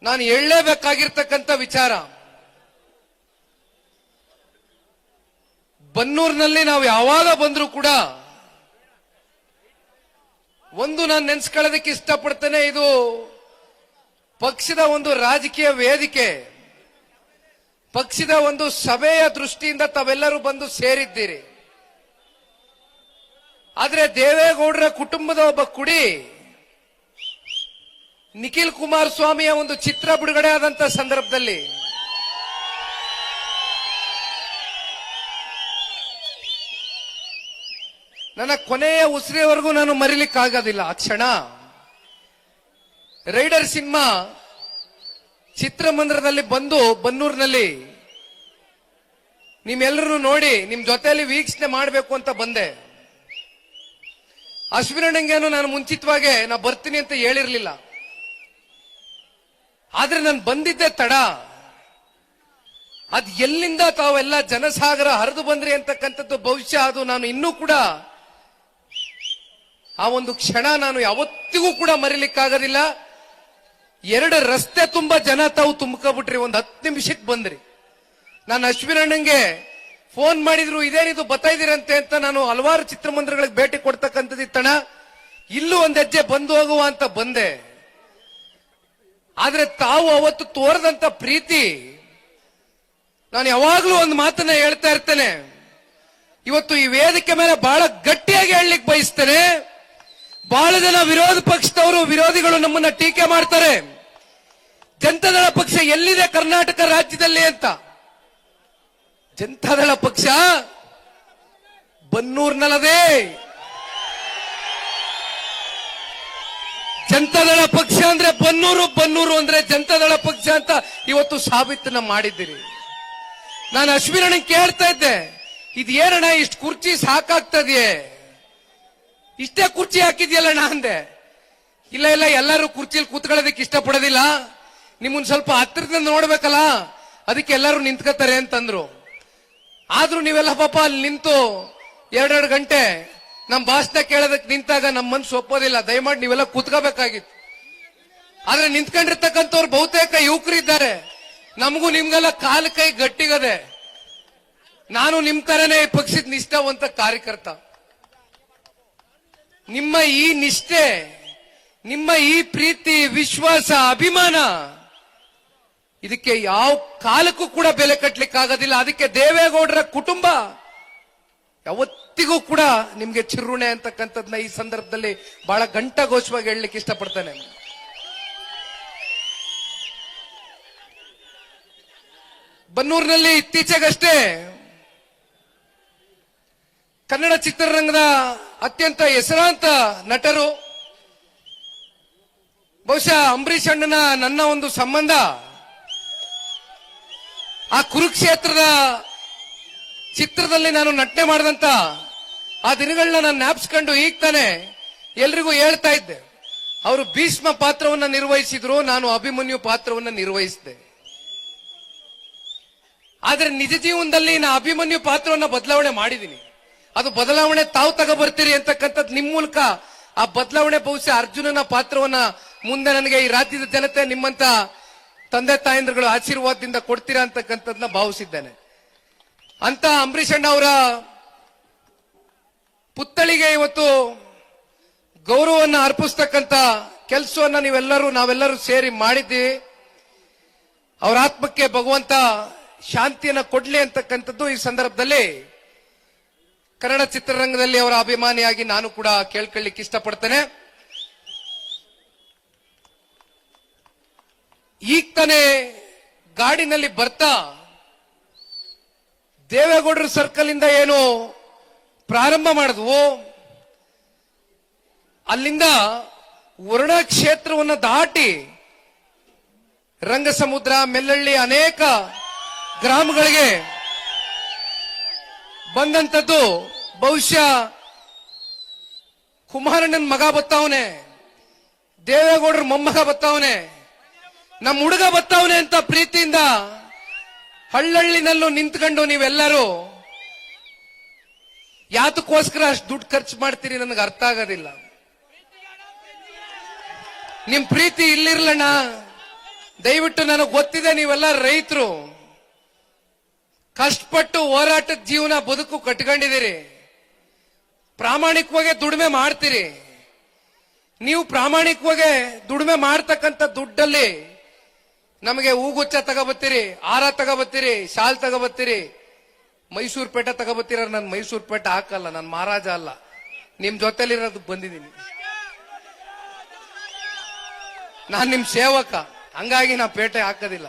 ನಾನು ಹೇಳಲೇಬೇಕಾಗಿರ್ತಕ್ಕಂಥ ವಿಚಾರ, ಬನ್ನೂರಿನಲ್ಲಿ ನಾವು ಯಾವಾಗ ಬಂದರೂ ಕೂಡ ಒಂದು ನಾನು ನೆನೆಸ್ಕೊಳ್ಳೋದಕ್ಕೆ ಇಷ್ಟಪಡ್ತೇನೆ, ಇದು ಪಕ್ಷದ ಒಂದು ರಾಜಕೀಯ ವೇದಿಕೆ, ಪಕ್ಷದ ಒಂದು ಸಭೆಯ ದೃಷ್ಟಿಯಿಂದ ತಾವೆಲ್ಲರೂ ಬಂದು ಸೇರಿದ್ದೀರಿ. ಆದ್ರೆ ದೇವೇಗೌಡರ ಕುಟುಂಬದ ಒಬ್ಬ ಕುಡಿ ನಿಖಿಲ್ ಕುಮಾರಸ್ವಾಮಿಯ ಒಂದು ಚಿತ್ರ ಬಿಡುಗಡೆ ಆದಂತ ಸಂದರ್ಭದಲ್ಲಿ ನನ್ನ ಕೊನೆಯ ಉಸಿರಿಯವರೆಗೂ ನಾನು ಮರಿಲಿಕ್ಕಾಗೋದಿಲ್ಲ. ಆ ಕ್ಷಣ ರೈಡರ್ ಸಿನಿಮಾ ಚಿತ್ರಮಂದಿರದಲ್ಲಿ ಬಂದು ಬನ್ನೂರಿನಲ್ಲಿ ನಿಮ್ಮೆಲ್ಲರೂ ನೋಡಿ ನಿಮ್ ಜೊತೆಯಲ್ಲಿ ವೀಕ್ಷಣೆ ಮಾಡಬೇಕು ಅಂತ ಬಂದೆ. ಅಶ್ವಿನಣ್ಣಂಗೇನು ನಾನು ಮುಂಚಿತವಾಗಿ ನಾ ಬರ್ತೀನಿ ಅಂತ ಹೇಳಿರ್ಲಿಲ್ಲ, ಆದ್ರೆ ನಾನು ಬಂದಿದ್ದೆ ತಡ. ಅದ್ ಎಲ್ಲಿಂದ ತಾವೆಲ್ಲ ಜನಸಾಗರ ಹರಿದು ಬಂದ್ರಿ ಅಂತಕ್ಕಂಥದ್ದು ಬಹುಶಃ ಅದು ನಾನು ಇನ್ನೂ ಕೂಡ ಆ ಒಂದು ಕ್ಷಣ ನಾನು ಯಾವತ್ತಿಗೂ ಕೂಡ ಮರಿಲಿಕ್ಕಾಗೋದಿಲ್ಲ. 2 ರಸ್ತೆ ತುಂಬಾ ಜನ ತಾವು ತುಂಬ್ಕೊಬಿಟ್ರಿ, ಒಂದು 10 ನಿಮಿಷಕ್ಕೆ ಬಂದ್ರಿ. ನಾನು ಅಶ್ವಿನಣ್ಣಂಗೆ ಫೋನ್ ಮಾಡಿದ್ರು, ಇದೇನಿದು ಬರ್ತಾ ಇದೀರಂತೆ ಅಂತ. ನಾನು ಹಲವಾರು ಚಿತ್ರಮಂದಿರಗಳಿಗೆ ಭೇಟಿ ಕೊಡ್ತಕ್ಕಂಥದ್ದಿತ್ತಣ, ಇಲ್ಲೂ ಒಂದ್ ಹೆಜ್ಜೆ ಬಂದು ಹೋಗುವ ಅಂತ ಬಂದೆ. ಆದ್ರೆ ತಾವು ಅವತ್ತು ತೋರದಂತ ಪ್ರೀತಿ, ನಾನು ಯಾವಾಗ್ಲೂ ಒಂದು ಮಾತನ್ನ ಹೇಳ್ತಾ ಇರ್ತೇನೆ, ಇವತ್ತು ಈ ವೇದಿಕೆ ಮೇಲೆ ಬಹಳ ಗಟ್ಟಿಯಾಗಿ ಹೇಳಲಿಕ್ಕೆ ಬಯಸ್ತೇನೆ. ಬಹಳ ಜನ ವಿರೋಧ ಪಕ್ಷದವರು ವಿರೋಧಿಗಳು ನಮ್ಮನ್ನ ಟೀಕೆ ಮಾಡ್ತಾರೆ, ಜನತಾದಳ ಪಕ್ಷ ಎಲ್ಲಿದೆ ಕರ್ನಾಟಕ ರಾಜ್ಯದಲ್ಲಿ ಅಂತ. ಜನತಾದಳ ಪಕ್ಷ ಬನ್ನೂರ್ನಲ್ಲದೆ, ಜನತಾದಳ ಪಕ್ಷ ಅಂದ್ರೆ ಬನ್ನೂರು, ಬನ್ನೂರು ಅಂದ್ರೆ ಜನತಾದಳ ಪಕ್ಷ ಅಂತ ಇವತ್ತು ಸಾಬೀತನ್ನ ಮಾಡಿದ್ದೀರಿ. ನಾನು ಅಶ್ವಿನಣ್ಣ ಕೇಳ್ತಾ ಇದ್ದೆ, ಇದೇನಣ್ಣ ಇಷ್ಟು ಕುರ್ಚಿ ಸಾಕಾಗ್ತದೆಯೇ, ಇಷ್ಟೇ ಕುರ್ಚಿ ಹಾಕಿದ್ಯಲ್ಲಣ್ಣ ಅಂದೆ. ಇಲ್ಲ ಇಲ್ಲ, ಎಲ್ಲರೂ ಕುರ್ಚಿಲಿ ಕೂತ್ಕೊಳ್ಳೋದಕ್ಕೆ ಇಷ್ಟಪಡೋದಿಲ್ಲ, ನಿಮ್ಮನ್ ಸ್ವಲ್ಪ ಹತ್ತಿರದಿಂದ ನೋಡ್ಬೇಕಲ್ಲ, ಅದಕ್ಕೆ ಎಲ್ಲರೂ ನಿಂತ್ಕೋತಾರೆ ಅಂತಂದ್ರು. ಆದ್ರೂ ನೀವೆಲ್ಲ ಪಾಪ ಅಲ್ಲಿ ನಿಂತು 2 ಗಂಟೆ ನಮ್ ಭಾಷಣ ಕೇಳೋದಕ್ಕೆ ನಿಂತಾಗ ನಮ್ಮ ಮನ್ಸು ಒಪ್ಪೋದಿಲ್ಲ. ದಯಮಾಡಿ ನೀವೆಲ್ಲ ಕೂತ್ಕೋಬೇಕಾಗಿತ್ತು. ಆದ್ರೆ ನಿಂತ್ಕೊಂಡಿರ್ತಕ್ಕಂಥವ್ರು ಬಹುತೇಕ ಯುವಕರಿದ್ದಾರೆ, ನಮಗೂ ನಿಮ್ಗೆಲ್ಲ ಕಾಲು ಕೈ ಗಟ್ಟಿಗದೆ. ನಾನು ನಿಮ್ ತರನೇ ಪಕ್ಷದ ನಿಷ್ಠಾವಂತ ಕಾರ್ಯಕರ್ತ. ನಿಮ್ಮ ಈ ನಿಷ್ಠೆ, ನಿಮ್ಮ ಈ ಪ್ರೀತಿ, ವಿಶ್ವಾಸ, ಅಭಿಮಾನ, ಇದಕ್ಕೆ ಯಾವ ಕಾಲಕ್ಕೂ ಕೂಡ ಬೆಲೆ ಕಟ್ಟಲಿಕ್ಕಾಗೋದಿಲ್ಲ. ಅದಕ್ಕೆ ದೇವೇಗೌಡರ ಕುಟುಂಬ ಯಾವತ್ತಿಗೂ ಕೂಡ ನಿಮ್ಗೆ ಚಿರುಣೆ ಅಂತಕ್ಕಂಥದ್ನ ಈ ಸಂದರ್ಭದಲ್ಲಿ ಬಹಳ ಘಂಟಾಘೋಷವಾಗಿ ಹೇಳಲಿಕ್ಕೆ ಇಷ್ಟಪಡ್ತಾನೆ. ಬನ್ನೂರಿನಲ್ಲಿ ಇತ್ತೀಚೆಗಷ್ಟೇ ಕನ್ನಡ ಚಿತ್ರರಂಗದ ಅತ್ಯಂತ ಹೆಸರಾಂತ ನಟರು, ಬಹುಶಃ ಅಂಬರೀಷ್ ಅಣ್ಣನ ನನ್ನ ಒಂದು ಸಂಬಂಧ ಆ ಕುರುಕ್ಷೇತ್ರದ ಚಿತ್ರದಲ್ಲಿ ನಾನು ನಟನೆ ಮಾಡಿದಂತ ಆ ದಿನಗಳನ್ನ ನಾನು ಜ್ಞಾಪಿಸ್ಕೊಂಡು ಈಗ ತಾನೆ ಎಲ್ರಿಗೂ ಹೇಳ್ತಾ ಇದ್ದೆ. ಅವರು ಭೀಷ್ಮ ಪಾತ್ರವನ್ನ ನಿರ್ವಹಿಸಿದ್ರು, ನಾನು ಅಭಿಮನ್ಯು ಪಾತ್ರವನ್ನ ನಿರ್ವಹಿಸಿದೆ. ಆದ್ರೆ ನಿಜ ಜೀವನದಲ್ಲಿ ನಾ ಅಭಿಮನ್ಯು ಪಾತ್ರವನ್ನ ಬದಲಾವಣೆ ಮಾಡಿದ್ದೀನಿ. ಅದು ಬದಲಾವಣೆ ತಾವು ತಗೋಬರ್ತೀರಿ ಅಂತಕ್ಕಂಥದ್ದು ನಿಮ್ಮ ಮೂಲಕ ಆ ಬದಲಾವಣೆ ಬಹುಶಃ ಅರ್ಜುನನ ಪಾತ್ರವನ್ನ ಮುಂದೆ ನನಗೆ ಈ ರಾಜ್ಯದ ಜನತೆ ನಿಮ್ಮಂತ ತಂದೆ ತಾಯಂದ್ರುಗಳು ಆಶೀರ್ವಾದದಿಂದ ಕೊಡ್ತೀರಾ ಅಂತಕ್ಕಂಥದ್ದನ್ನ ಭಾವಿಸಿದ್ದೇನೆ. ಅಂತ ಅಂಬರೀಷ್ ಅಣ್ಣ ಅವರ ಪುತ್ಥಳಿಗೆ ಇವತ್ತು ಗೌರವವನ್ನ ಅರ್ಪಿಸ್ತಕ್ಕಂಥ ಕೆಲಸವನ್ನ ನಾವೆಲ್ಲರೂ ಸೇರಿ ಮಾಡಿದ್ದೀವಿ. ಅವರ ಆತ್ಮಕ್ಕೆ ಭಗವಂತ ಶಾಂತಿಯನ್ನ ಕೊಡ್ಲಿ ಅಂತಕ್ಕಂಥದ್ದು ಈ ಸಂದರ್ಭದಲ್ಲಿ ಕನ್ನಡ ಚಿತ್ರರಂಗದಲ್ಲಿ ಅವರ ಅಭಿಮಾನಿಯಾಗಿ ನಾನು ಕೂಡ ಕೇಳ್ಕೊಳ್ಳಿಕ್ಕೆ ಇಷ್ಟಪಡ್ತೇನೆ. ಈಗ ತಾನೇ ಗಾಡಿನಲ್ಲಿ ಬರ್ತಾ ದೇವೇಗೌಡರ ಸರ್ಕಲ್ ಇಂದ ಏನು ಪ್ರಾರಂಭ ಮಾಡಿದ್ವು, ಅಲ್ಲಿಂದ ವರುಣ ಕ್ಷೇತ್ರವನ್ನು ದಾಟಿ ರಂಗಸಮುದ್ರ, ಮೆಲ್ಲಳ್ಳಿ ಅನೇಕ ಗ್ರಾಮಗಳಿಗೆ ಬಂದಂತದ್ದು ಬಹುಶಃ ಕುಮಾರಣ್ಣನ ಮಗ ಬತ್ತಾವನೆ, ದೇವೇಗೌಡರ ಮೊಮ್ಮಗ ಬತ್ತಾವನೆ, ನಮ್ಮ ಹುಡುಗ ಬತ್ತಾವನೆ ಅಂತ ಪ್ರೀತಿಯಿಂದ ಹಳ್ಳಹಳ್ಳಿನಲ್ಲೂ ನಿಂತ್ಕೊಂಡು ನೀವೆಲ್ಲರೂ ಯಾತಕ್ಕೋಸ್ಕರ ಅಷ್ಟು ದುಡ್ಡು ಖರ್ಚು ಮಾಡ್ತೀರಿ ನನಗೆ ಅರ್ಥ ಆಗೋದಿಲ್ಲ. ನಿಮ್ ಪ್ರೀತಿ ಇಲ್ಲಿರ್ಲಣ್ಣ, ದಯವಿಟ್ಟು ನನಗೆ ಗೊತ್ತಿದೆ, ನೀವೆಲ್ಲ ರೈತರು, ಕಷ್ಟಪಟ್ಟು ಹೋರಾಟದ ಜೀವನ ಬದುಕು ಕಟ್ಕೊಂಡಿದ್ದೀರಿ, ಪ್ರಾಮಾಣಿಕವಾಗಿ ದುಡಿಮೆ ಮಾಡ್ತೀರಿ. ನೀವು ಪ್ರಾಮಾಣಿಕವಾಗಿ ದುಡಿಮೆ ಮಾಡ್ತಕ್ಕಂಥ ದುಡ್ಡಲ್ಲಿ ನಮಗೆ ಹೂಗುಚ್ಚ ತಗೋಬತ್ತೀರಿ, ಹಾರ ತಗೋಬತ್ತೀರಿ, ಶಾಲ್ ತಗೋಬತ್ತೀರಿ, ಮೈಸೂರು ಪೇಟೆ ತಗೋಬತ್ತೀರ. ನಾನು ಮೈಸೂರು ಪೇಟೆ ಹಾಕಲ್ಲ, ನಾನು ಮಹಾರಾಜ ಅಲ್ಲ, ನಿಮ್ ಜೊತೆಲಿರೋದಕ್ಕೆ ಬಂದಿದ್ದೀನಿ. ನಾನು ನಿಮ್ ಸೇವಕ, ಹಂಗಾಗಿ ನಾ ಪೇಟೆ ಹಾಕೋದಿಲ್ಲ.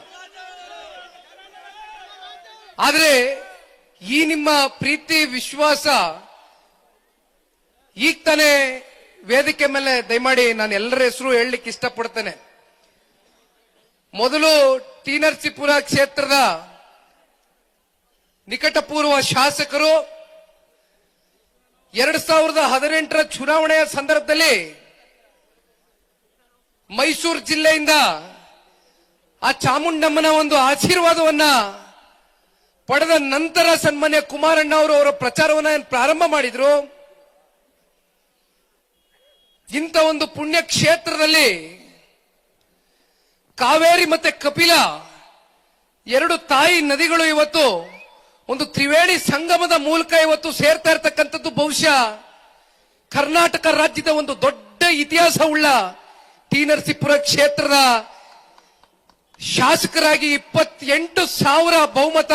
ಆದ್ರೆ ಈ ನಿಮ್ಮ ಪ್ರೀತಿ ವಿಶ್ವಾಸ ಈಗ ತಾನೇ ವೇದಿಕೆ ಮೇಲೆ ದಯಮಾಡಿ ನಾನು ಎಲ್ಲರ ಹೆಸರು ಹೇಳಲಿಕ್ಕೆ ಇಷ್ಟಪಡ್ತೇನೆ. ಮೊದಲು ಟಿ ನರಸೀಪುರ ಕ್ಷೇತ್ರದ ನಿಕಟಪೂರ್ವ ಶಾಸಕರು 2018ರ ಚುನಾವಣೆಯ ಸಂದರ್ಭದಲ್ಲಿ ಮೈಸೂರು ಜಿಲ್ಲೆಯಿಂದ ಆ ಚಾಮುಂಡಮ್ಮನ ಒಂದು ಆಶೀರ್ವಾದವನ್ನ ಪಡೆದ ನಂತರ ಸನ್ಮಾನ್ಯ ಕುಮಾರಣ್ಣ ಅವರು ಅವರ ಪ್ರಚಾರವನ್ನ ಪ್ರಾರಂಭ ಮಾಡಿದ್ರು. ಇಂಥ ಒಂದು ಪುಣ್ಯ ಕ್ಷೇತ್ರದಲ್ಲಿ ಕಾವೇರಿ ಮತ್ತೆ ಕಪಿಲ ಎರಡು ತಾಯಿ ನದಿಗಳು ಇವತ್ತು ಒಂದು ತ್ರಿವೇಣಿ ಸಂಗಮದ ಮೂಲಕ ಇವತ್ತು ಸೇರ್ತಾ ಇರತಕ್ಕಂಥದ್ದು ಬಹುಶಃ ಕರ್ನಾಟಕ ರಾಜ್ಯದ ಒಂದು ದೊಡ್ಡ ಇತಿಹಾಸವುಳ್ಳ ಟಿ ನರಸೀಪುರ ಕ್ಷೇತ್ರದ ಶಾಸಕರಾಗಿ 28,000 ಬಹುಮತ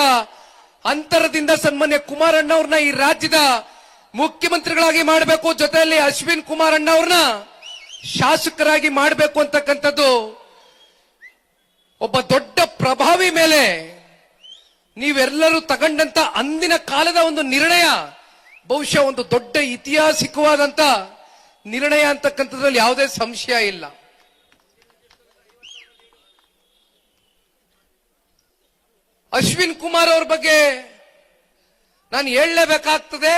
ಅಂತರದಿಂದ ಸನ್ಮಾನ್ಯ ಕುಮಾರಣ್ಣ ಅವ್ರನ್ನ ಈ ರಾಜ್ಯದ ಮುಖ್ಯಮಂತ್ರಿಗಳಾಗಿ ಮಾಡಬೇಕು, ಜೊತೆಯಲ್ಲಿ ಅಶ್ವಿನ್ ಕುಮಾರ್ ಅಣ್ಣ ಅವ್ರನ್ನ ಶಾಸಕರಾಗಿ ಮಾಡಬೇಕು ಅಂತಕ್ಕಂಥದ್ದು ಒಬ್ಬ ದೊಡ್ಡ ಪ್ರಭಾವಿ ಮೇಲೆ ನೀವೆಲ್ಲರೂ ತಗೊಂಡಂತ ಅಂದಿನ ಕಾಲದ ಒಂದು ನಿರ್ಣಯ ಬಹುಶಃ ಒಂದು ದೊಡ್ಡ ಐತಿಹಾಸಿಕವಾದಂತ ನಿರ್ಣಯ ಅಂತಕ್ಕಂಥದ್ರಲ್ಲಿ ಯಾವುದೇ ಸಂಶಯ ಇಲ್ಲ. ಅಶ್ವಿನ್ ಕುಮಾರ್ ಅವ್ರ ಬಗ್ಗೆ ನಾನು ಹೇಳಲೇಬೇಕಾಗ್ತದೆ.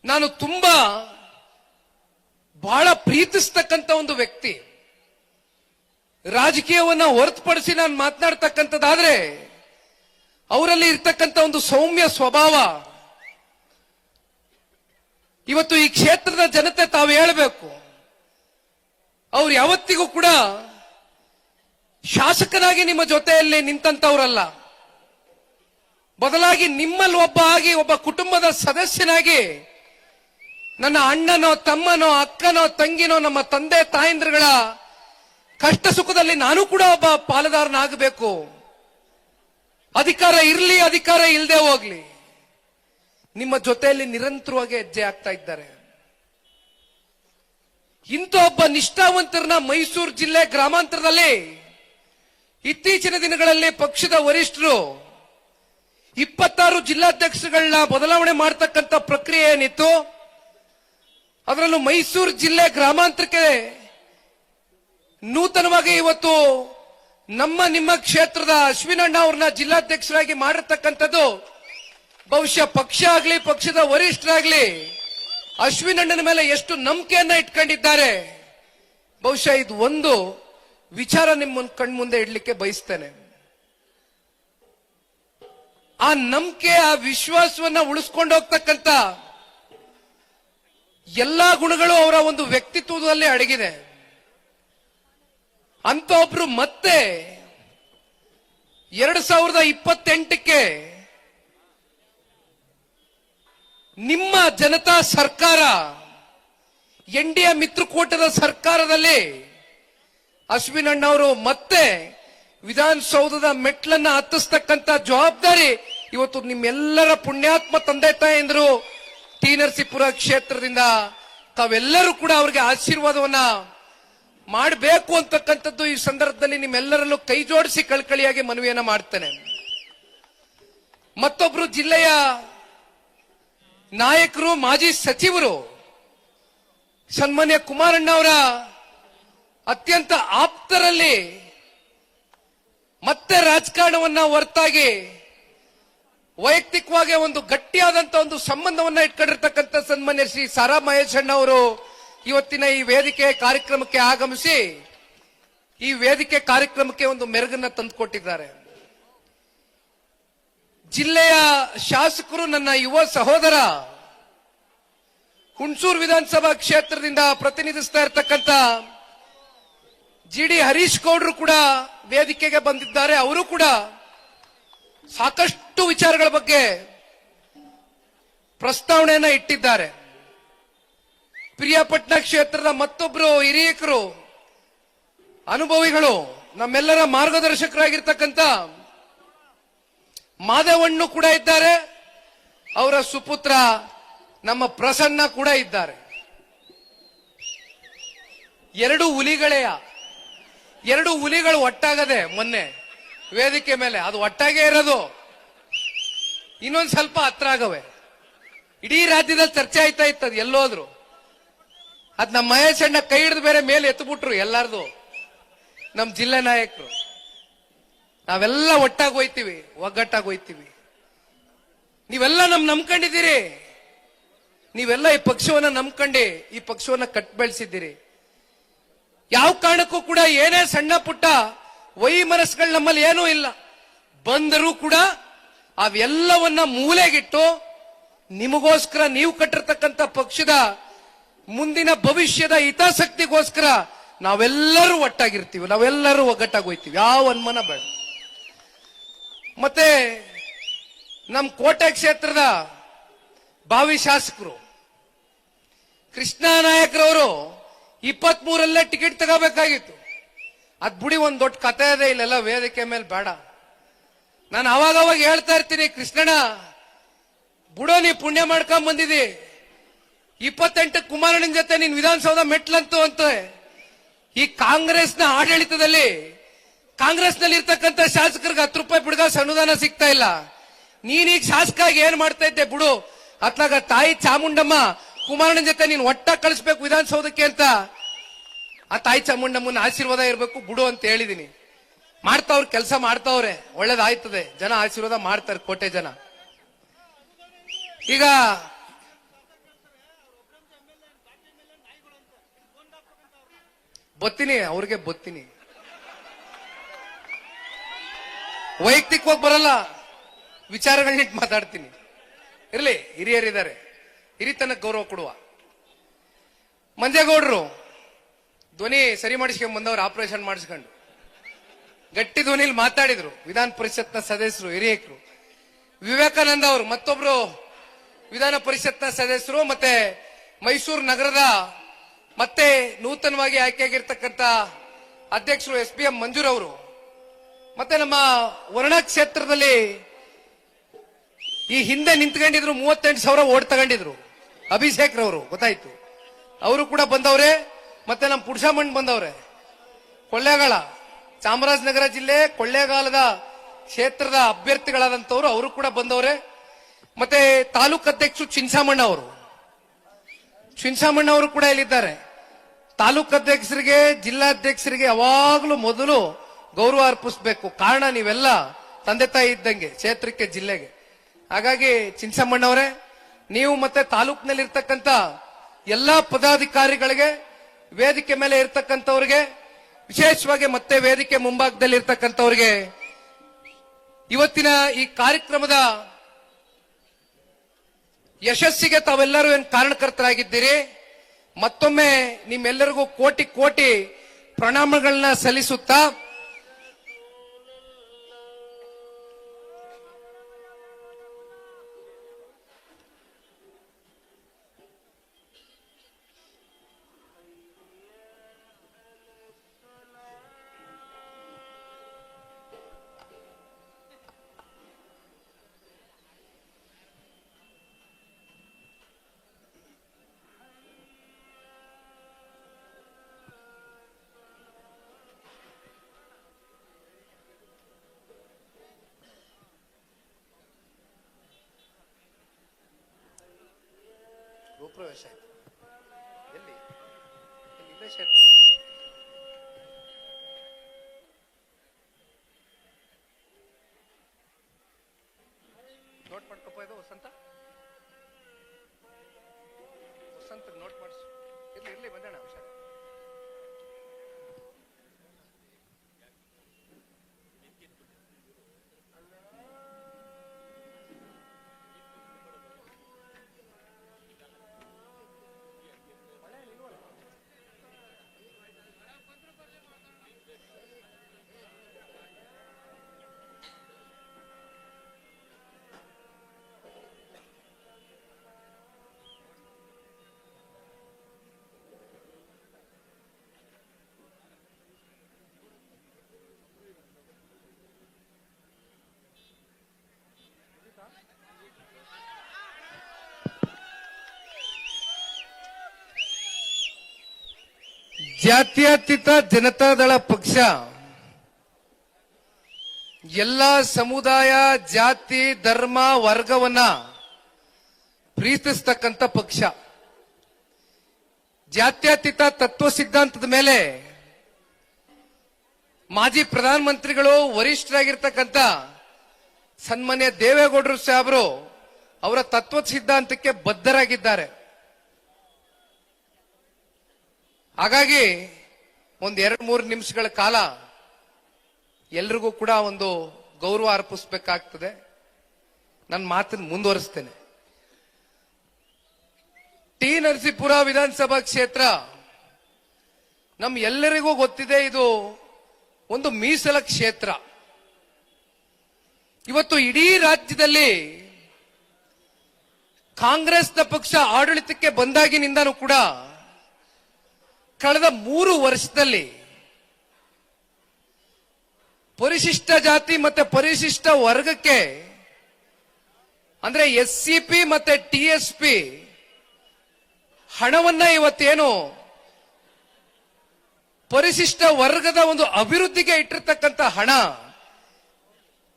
ನಾನು ತುಂಬಾ ಬಹಳ ಪ್ರೀತಿಸ್ತಕ್ಕಂಥ ಒಂದು ವ್ಯಕ್ತಿ. ರಾಜಕೀಯವನ್ನ ಹೊರತುಪಡಿಸಿ ನಾನು ಮಾತನಾಡ್ತಕ್ಕಂಥದ್ದಾದ್ರೆ ಅವರಲ್ಲಿ ಇರ್ತಕ್ಕಂಥ ಒಂದು ಸೌಮ್ಯ ಸ್ವಭಾವ ಇವತ್ತು ಈ ಕ್ಷೇತ್ರದ ಜನತೆ ತಾವು ಹೇಳಬೇಕು. ಅವ್ರು ಯಾವತ್ತಿಗೂ ಕೂಡ ಶಾಸಕನಾಗಿ ನಿಮ್ಮ ಜೊತೆಯಲ್ಲಿ ನಿಂತಂತವರಲ್ಲ, ಬದಲಾಗಿ ನಿಮ್ಮಲ್ಲಿ ಒಬ್ಬ ಕುಟುಂಬದ ಸದಸ್ಯನಾಗಿ ನನ್ನ ಅಣ್ಣನೋ ತಮ್ಮನೋ ಅಕ್ಕನೋ ತಂಗಿನೋ ನಮ್ಮ ತಂದೆ ತಾಯಂದ್ರಗಳ ಕಷ್ಟ ಸುಖದಲ್ಲಿ ನಾನು ಕೂಡ ಒಬ್ಬ ಪಾಲುದಾರನಾಗಬೇಕು. ಅಧಿಕಾರ ಇರಲಿ, ಅಧಿಕಾರ ಇಲ್ಲದೆ ಹೋಗ್ಲಿ, ನಿಮ್ಮ ಜೊತೆಯಲ್ಲಿ ನಿರಂತರವಾಗಿ ಹೆಜ್ಜೆ ಆಗ್ತಾ ಇದ್ದಾರೆ. ಇಂಥ ಒಬ್ಬ ನಿಷ್ಠಾವಂತರನ್ನ ಮೈಸೂರು ಜಿಲ್ಲೆ ಗ್ರಾಮಾಂತರದಲ್ಲಿ ಇತ್ತೀಚಿನ ದಿನಗಳಲ್ಲಿ ಪಕ್ಷದ ವರಿಷ್ಠರು 26 ಜಿಲ್ಲಾಧ್ಯಕ್ಷಗಳನ್ನ ಬದಲಾವಣೆ ಮಾಡತಕ್ಕಂಥ ಪ್ರಕ್ರಿಯೆ ಏನಿತ್ತು, ಅದರಲ್ಲೂ ಮೈಸೂರು ಜಿಲ್ಲೆ ಗ್ರಾಮಾಂತರಕ್ಕೆ ನೂತನವಾಗಿ ಇವತ್ತು ನಿಮ್ಮ ಕ್ಷೇತ್ರದ ಅಶ್ವಿನಣ್ಣ ಅವ್ರನ್ನ ಜಿಲ್ಲಾಧ್ಯಕ್ಷರಾಗಿ ಮಾಡಿರ್ತಕ್ಕಂಥದ್ದು ಬಹುಶಃ ಪಕ್ಷ ಆಗ್ಲಿ ಪಕ್ಷದ ವರಿಷ್ಠರಾಗ್ಲಿ ಅಶ್ವಿನಣ್ಣನ ಮೇಲೆ ಎಷ್ಟು ನಂಬಿಕೆಯನ್ನ ಇಟ್ಕೊಂಡಿದ್ದಾರೆ. ಬಹುಶಃ ಇದು ಒಂದು ವಿಚಾರ ನಿಮ್ಮ ಕಣ್ಮುಂದೆ ಇಡ್ಲಿಕ್ಕೆ ಬಯಸ್ತೇನೆ. ಆ ನಂಬಿಕೆ, ಆ ವಿಶ್ವಾಸವನ್ನ ಉಳಿಸ್ಕೊಂಡು ಹೋಗ್ತಕ್ಕಂಥ ಎಲ್ಲಾ ಗುಣಗಳು ಅವರ ಒಂದು ವ್ಯಕ್ತಿತ್ವದಲ್ಲಿ ಅಡಗಿದೆ. ಅಂತ ಒಬ್ರು ಮತ್ತೆ 2028ಕ್ಕೆ ನಿಮ್ಮ ಜನತಾ ಸರ್ಕಾರ ಎನ್ಡಿಎ ಮಿತ್ರಕೂಟದ ಸರ್ಕಾರದಲ್ಲಿ ಅಶ್ವಿನಣ್ಣ ಅವರು ಮತ್ತೆ ವಿಧಾನಸೌಧದ ಮೆಟ್ಲನ್ನ ಹತ್ತಿಸ್ತಕ್ಕಂಥ ಜವಾಬ್ದಾರಿ ಇವತ್ತು ನಿಮ್ಮೆಲ್ಲರ ಪುಣ್ಯಾತ್ಮ ತಂದೆ ತಾಯಂದ್ರು ಟಿ ನರಸೀಪುರ ಕ್ಷೇತ್ರದಿಂದ ತಾವೆಲ್ಲರೂ ಕೂಡ ಅವರಿಗೆ ಆಶೀರ್ವಾದವನ್ನ ಮಾಡಬೇಕು ಅಂತಕ್ಕಂಥದ್ದು ಈ ಸಂದರ್ಭದಲ್ಲಿ ನಿಮ್ಮೆಲ್ಲರಲ್ಲೂ ಕೈ ಜೋಡಿಸಿ ಕಳ್ಕಳಿಯಾಗಿ ಮನವಿಯನ್ನ ಮಾಡ್ತೇನೆ. ಮತ್ತೊಬ್ರು ಜಿಲ್ಲೆಯ ನಾಯಕರು, ಮಾಜಿ ಸಚಿವರು, ಸನ್ಮಾನ್ಯ ಕುಮಾರಣ್ಣ ಅವರ ಅತ್ಯಂತ ಆಪ್ತರಲ್ಲಿ ಮತ್ತೆ ರಾಜಕಾರಣವನ್ನ ಹೊರತಾಗಿ ವೈಯಕ್ತಿಕವಾಗಿ ಒಂದು ಗಟ್ಟಿಯಾದಂತ ಒಂದು ಸಂಬಂಧವನ್ನ ಇಟ್ಕೊಂಡಿರ್ತಕ್ಕಂಥ ಸನ್ಮಾನ್ಯ ಶ್ರೀ ಸಾರಾ ಮಹೇಶಣ್ಣ ಅವರು ಇವತ್ತಿನ ಈ ವೇದಿಕೆ ಕಾರ್ಯಕ್ರಮಕ್ಕೆ ಆಗಮಿಸಿ ಈ ವೇದಿಕೆ ಕಾರ್ಯಕ್ರಮಕ್ಕೆ ಒಂದು ಮೆರುಗನ್ನ ತಂದುಕೊಟ್ಟಿದ್ದಾರೆ. ಜಿಲ್ಲೆಯ ಶಾಸಕರು, ನನ್ನ ಯುವ ಸಹೋದರ, ಹುಣಸೂರು ವಿಧಾನಸಭಾ ಕ್ಷೇತ್ರದಿಂದ ಪ್ರತಿನಿಧಿಸ್ತಾ ಇರತಕ್ಕಂಥ ಜಿಡಿ ಹರೀಶ್ ಗೌಡ್ರು ಕೂಡ ವೇದಿಕೆಗೆ ಬಂದಿದ್ದಾರೆ. ಅವರು ಕೂಡ ಸಾಕಷ್ಟು ವಿಚಾರಗಳ ಬಗ್ಗೆ ಪ್ರಸ್ತಾವನೆಯನ್ನ ಇಟ್ಟಿದ್ದಾರೆ. ಪ್ರಿಯಾಪಟ್ಟಣ ಕ್ಷೇತ್ರದ ಮತ್ತೊಬ್ಬರು ಹಿರಿಯಕರು, ಅನುಭವಿಗಳು, ನಮ್ಮೆಲ್ಲರ ಮಾರ್ಗದರ್ಶಕರಾಗಿರ್ತಕ್ಕಂಥ ಮಾದೇವಣ್ಣು ಕೂಡ ಇದ್ದಾರೆ. ಅವರ ಸುಪುತ್ರ ನಮ್ಮ ಪ್ರಸನ್ನ ಕೂಡ ಇದ್ದಾರೆ. ಎರಡು ಹುಲಿಗಳು ಒಟ್ಟಾಗದೆ ಮೊನ್ನೆ ವೇದಿಕೆ ಮೇಲೆ ಅದು ಒಟ್ಟಾಗೆ ಇರೋದು, ಇನ್ನೊಂದು ಸ್ವಲ್ಪ ಹತ್ರ ಆಗವೆ. ಇಡೀ ರಾಜ್ಯದಲ್ಲಿ ಚರ್ಚೆ ಆಯ್ತಾ ಇತ್ತದ ಎಲ್ಲೋದ್ರು. ಅದ್ ನಮ್ಮ ಮಹೇಶ್ ಅಣ್ಣ ಕೈ ಹಿಡಿದು ಬೇರೆ ಮೇಲೆ ಎತ್ಬಿಟ್ರು ಎಲ್ಲಾರ್ದು, ನಮ್ ಜಿಲ್ಲಾ ನಾಯಕರು. ನಾವೆಲ್ಲ ಒಟ್ಟಾಗಿ ಹೋಯ್ತೀವಿ, ಒಗ್ಗಟ್ಟಾಗಿ ಹೋಯ್ತೀವಿ. ನೀವೆಲ್ಲ ನಂಬ್ಕೊಂಡಿದ್ದೀರಿ, ನೀವೆಲ್ಲ ಈ ಪಕ್ಷವನ್ನ ನಂಬ್ಕೊಂಡು ಈ ಪಕ್ಷವನ್ನ ಕಟ್ ಬೆಳೆಸಿದ್ದೀರಿ. ಯಾವ ಕಾರಣಕ್ಕೂ ಕೂಡ ಏನೇ ಸಣ್ಣ ಪುಟ್ಟ ವೈಮನಸ್ಗಳು ನಮ್ಮಲ್ಲಿ ಏನೂ ಇಲ್ಲ. ಬಂದರೂ ಕೂಡ ಅವೆಲ್ಲವನ್ನ ಮೂಲೆಗಿಟ್ಟು ನಿಮಗೋಸ್ಕರ, ನೀವು ಕಟ್ಟಿರ್ತಕ್ಕಂಥ ಪಕ್ಷದ ಮುಂದಿನ ಭವಿಷ್ಯದ ಹಿತಾಸಕ್ತಿಗೋಸ್ಕರ ನಾವೆಲ್ಲರೂ ಒಟ್ಟಾಗಿರ್ತೀವಿ, ನಾವೆಲ್ಲರೂ ಒಗ್ಗಟ್ಟಾಗಿ ಹೋಯ್ತೀವಿ, ಯಾವ ಅನುಮಾನ ಬೇಡ. ಮತ್ತೆ ನಮ್ಮ ಕೋಟೆ ಕ್ಷೇತ್ರದ ಭಾವಿ ಶಾಸಕರು ಕೃಷ್ಣ ನಾಯಕರವರು 23ರಲ್ಲೇ ಟಿಕೆಟ್ ತಗೋಬೇಕಾಗಿತ್ತು. ಅದ್ ಬಿಡಿ, ಒಂದ್ ದೊಡ್ಡ ಕಥೆ ಇದೆ ಇಲ್ಲೆಲ್ಲ ವೇದಿಕೆ ಮೇಲೆ ಬೇಡ. ನಾನು ಅವಾಗ ಹೇಳ್ತಾ ಇರ್ತೀನಿ, ಕೃಷ್ಣಣ್ಣ ಬಿಡೋ, ನೀ ಪುಣ್ಯ ಮಾಡ್ಕೊಂಡ್ ಬಂದಿದಿ, 28 ಕುಮಾರಣ್ಣನ ಜೊತೆ ನೀನ್ ವಿಧಾನಸೌಧ ಮೆಟ್ಲಂತು ಅಂತ. ಈ ಕಾಂಗ್ರೆಸ್ನ ಆಡಳಿತದಲ್ಲಿ ಕಾಂಗ್ರೆಸ್ನಲ್ಲಿ ಇರ್ತಕ್ಕಂಥ ಶಾಸಕರಿಗೆ 10 ರೂಪಾಯಿ ಬಿಡುಗಾಸ ಅನುದಾನ ಸಿಗ್ತಾ ಇಲ್ಲ. ನೀನೀಗ ಶಾಸಕ ಆಗಿ ಏನ್ ಮಾಡ್ತಾ ಇದ್ದೆ ಬಿಡು. ಅತ್ಲಾಗ ತಾಯಿ ಚಾಮುಂಡಮ್ಮ ಕುಮಾರಣ್ಣನ ಜೊತೆ ನೀನ್ ಒಟ್ಟ ಕಳಿಸ್ಬೇಕು ವಿಧಾನಸೌಧಕ್ಕೆ ಅಂತ. ಆ ತಾಯಿ ಚಾಮುಂಡಮ್ಮನ ಆಶೀರ್ವಾದ ಇರಬೇಕು ಬಿಡು ಅಂತ ಹೇಳಿದೀನಿ. ಮಾಡ್ತಾವ್ರ ಕೆಲಸ ಮಾಡ್ತಾವ್ರೆ, ಒಳ್ಳೇದಾಯ್ತದೆ, ಜನ ಆಶೀರ್ವಾದ ಮಾಡ್ತಾರೆ, ಕೋಟೆ ಜನ. ಈಗ ಅವ್ರಿಗೆ ಬತ್ತೀನಿ, ವೈಯಕ್ತಿಕವಾಗಿ ಬರಲ್ಲ, ವಿಚಾರಗಳನ್ನಿಟ್ಟು ಮಾತಾಡ್ತೀನಿ. ಇರ್ಲಿ, ಹಿರಿಯರಿದ್ದಾರೆ, ಹಿರಿತನಕ್ಕೆ ಗೌರವ ಕೊಡುವ. ಮಂಜೇಗೌಡರು ಧ್ವನಿ ಸರಿ ಮಾಡಿಸ್ಕೊಂಡ್ ಬಂದವರು, ಆಪರೇಷನ್ ಮಾಡಿಸ್ಕೊಂಡು ಗಟ್ಟಿ ಧ್ವನಿಲಿ ಮಾತಾಡಿದ್ರು. ವಿಧಾನ ಪರಿಷತ್ನ ಸದಸ್ಯರು, ಹಿರಿಯಕರು. ವಿವೇಕಾನಂದ ಅವರು ಮತ್ತೊಬ್ರು ವಿಧಾನ ಪರಿಷತ್ನ ಸದಸ್ಯರು, ಮತ್ತೆ ಮೈಸೂರು ನಗರದ ಮತ್ತೆ ನೂತನವಾಗಿ ಆಯ್ಕೆಯಾಗಿರ್ತಕ್ಕಂಥ ಅಧ್ಯಕ್ಷರು SPM ಮಂಜೂರ್ ಅವರು, ಮತ್ತೆ ನಮ್ಮ ವರ್ಣ ಕ್ಷೇತ್ರದಲ್ಲಿ ಈ ಹಿಂದೆ ನಿಂತ್ಕೊಂಡಿದ್ರು, 38,000 ಓಟ್ ತಗೊಂಡಿದ್ರು, ಅಭಿಷೇಕ್ ರವರು, ಗೊತ್ತಾಯ್ತು, ಅವರು ಕೂಡ ಬಂದವ್ರೆ. ಮತ್ತೆ ನಮ್ಮ ಪುರುಷಮಣ್ ಬಂದವ್ರೆ, ಕೊಳ್ಳೇಗಾಲ, ಚಾಮರಾಜನಗರ ಜಿಲ್ಲೆ ಕೊಳ್ಳೇಗಾಲದ ಕ್ಷೇತ್ರದ ಅಭ್ಯರ್ಥಿಗಳಾದಂತವ್ರು, ಅವರು ಕೂಡ ಬಂದವ್ರೆ. ಮತ್ತೆ ತಾಲೂಕು ಅಧ್ಯಕ್ಷರು ಚಿನ್ಸಾಮಣ್ಣ ಅವರು ಕೂಡ ಇಲ್ಲಿದ್ದಾರೆ. ತಾಲೂಕು ಅಧ್ಯಕ್ಷರಿಗೆ, ಜಿಲ್ಲಾಧ್ಯಕ್ಷರಿಗೆ ಯಾವಾಗಲೂ ಮೊದಲು ಗೌರವ ಅರ್ಪಿಸಬೇಕು. ಕಾರಣ ನೀವೆಲ್ಲ ತಂದೆ ತಾಯಿ ಇದ್ದಂಗೆ ಕ್ಷೇತ್ರಕ್ಕೆ, ಜಿಲ್ಲೆಗೆ. ಹಾಗಾಗಿ ಚಿನ್ಸಮ್ಮಣ್ಣವರೇ, ನೀವು ಮತ್ತೆ ತಾಲೂಕಿನಲ್ಲಿ ಇರ್ತಕ್ಕಂಥ ಎಲ್ಲಾ ಪದಾಧಿಕಾರಿಗಳಿಗೆ, ವೇದಿಕೆ ಮೇಲೆ ಇರ್ತಕ್ಕಂಥವ್ರಿಗೆ, ವಿಶೇಷವಾಗಿ ಮತ್ತೆ ವೇದಿಕೆ ಮುಂಭಾಗದಲ್ಲಿ ಇರ್ತಕ್ಕಂಥವ್ರಿಗೆ ಇವತ್ತಿನ ಈ ಕಾರ್ಯಕ್ರಮದ ಯಶಸ್ಸಿಗೆ ತಾವೆಲ್ಲರೂ ಏನು ಕಾರಣಕರ್ತರಾಗಿದ್ದೀರಿ. ಮತ್ತೊಮ್ಮೆ ನಿಮ್ಮೆಲ್ಲರಿಗೂ ಕೋಟಿ ಕೋಟಿ ಪ್ರಣಾಮಗಳನ್ನ ಸಲ್ಲಿಸುತ್ತಾ ಪ್ರವೇಶ ಆಯ್ತು. ಎಲ್ಲಿ ಇಲ್ಲೇ ಕ್ಷೇತ್ರ ನೋಟ್ ಮಾಡ್ಕೊಪ್ಪ. ಇದು ವಸಂತ ನೋಟ್ ಮಾಡಿಸು. ಇರ್ಲಿ ಬಂದಣ್ಣ, ಹುಷಾರ. ಜಾತ್ಯತೀತ ಜನತಾದಳ ಪಕ್ಷ ಎಲ್ಲ ಸಮುದಾಯ, ಜಾತಿ, ಧರ್ಮ, ವರ್ಗವನ್ನ ಪ್ರೀತಿಸ್ತಕ್ಕಂಥ ಪಕ್ಷ. ಜಾತ್ಯತೀತ ತತ್ವ ಸಿದ್ಧಾಂತದ ಮೇಲೆ ಮಾಜಿ ಪ್ರಧಾನಮಂತ್ರಿಗಳು, ವರಿಷ್ಠರಾಗಿರ್ತಕ್ಕಂಥ ಸನ್ಮಾನ್ಯ ದೇವೇಗೌಡರು ಸಾಹೇಬರು ಅವರ ತತ್ವ ಸಿದ್ಧಾಂತಕ್ಕೆ ಬದ್ಧರಾಗಿದ್ದಾರೆ. ಹಾಗಾಗಿ ಒಂದ್ 2-3 ನಿಮಿಷಗಳ ಕಾಲ ಎಲ್ರಿಗೂ ಕೂಡ ಒಂದು ಗೌರವ ಅರ್ಪಿಸಬೇಕಾಗ್ತದೆ. ನನ್ನ ಮಾತನ್ನು ಮುಂದುವರಿಸ್ತೇನೆ. ಟಿ ನರಸೀಪುರ ವಿಧಾನಸಭಾ ಕ್ಷೇತ್ರ ನಮ್ ಎಲ್ಲರಿಗೂ ಗೊತ್ತಿದೆ, ಇದು ಒಂದು ಮೀಸಲ ಕ್ಷೇತ್ರ. ಇವತ್ತು ಇಡೀ ರಾಜ್ಯದಲ್ಲಿ ಕಾಂಗ್ರೆಸ್ನ ಪಕ್ಷ ಆಡಳಿತಕ್ಕೆ ಬಂದಾಗಿನಿಂದನೂ ಕೂಡ ಕಳೆದ 3 ವರ್ಷದಲ್ಲಿ ಪರಿಶಿಷ್ಟ ಜಾತಿ ಮತ್ತೆ ಪರಿಶಿಷ್ಟ ವರ್ಗಕ್ಕೆ ಅಂದ್ರೆ SCP ಮತ್ತೆ TSP ಹಣವನ್ನ ಇವತ್ತೇನು ಪರಿಶಿಷ್ಟ ವರ್ಗದ ಒಂದು ಅಭಿವೃದ್ಧಿಗೆ ಇಟ್ಟಿರ್ತಕ್ಕಂಥ ಹಣ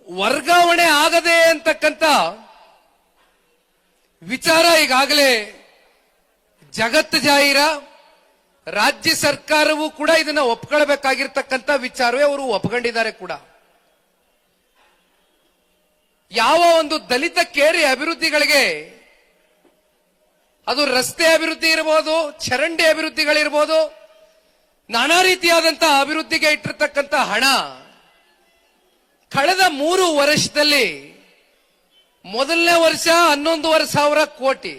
ವರ್ಗಾವಣೆ ಆಗದೆ ಅಂತಕ್ಕಂಥ ವಿಚಾರ ಈಗಾಗಲೇ ಜಗತ್ತು ಜಾಹೀರ. ರಾಜ್ಯ ಸರ್ಕಾರವೂ ಕೂಡ ಇದನ್ನ ಒಪ್ಕೊಳ್ಬೇಕಾಗಿರ್ತಕ್ಕಂಥ ವಿಚಾರವೇ ಅವರು ಒಪ್ಕೊಂಡಿದ್ದಾರೆ ಕೂಡ. ಯಾವ ಒಂದು ದಲಿತ ಕೇರಿ ಅಭಿವೃದ್ಧಿಗಳಿಗೆ, ಅದು ರಸ್ತೆ ಅಭಿವೃದ್ಧಿ ಇರಬಹುದು, ಚರಂಡಿ ಅಭಿವೃದ್ಧಿಗಳಿರ್ಬೋದು, ನಾನಾ ರೀತಿಯಾದಂತಹ ಅಭಿವೃದ್ಧಿಗೆ ಇಟ್ಟಿರ್ತಕ್ಕಂಥ ಹಣ ಕಳೆದ 3 ವರ್ಷದಲ್ಲಿ ಮೊದಲನೇ ವರ್ಷ 11,500 ಕೋಟಿ,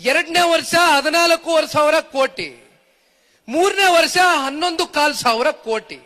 ಎರಡನೇ ವರ್ಷ 14,500 ಕೋಟಿ, ಮೂರನೇ ವರ್ಷ 11,500 ಕೋಟಿ.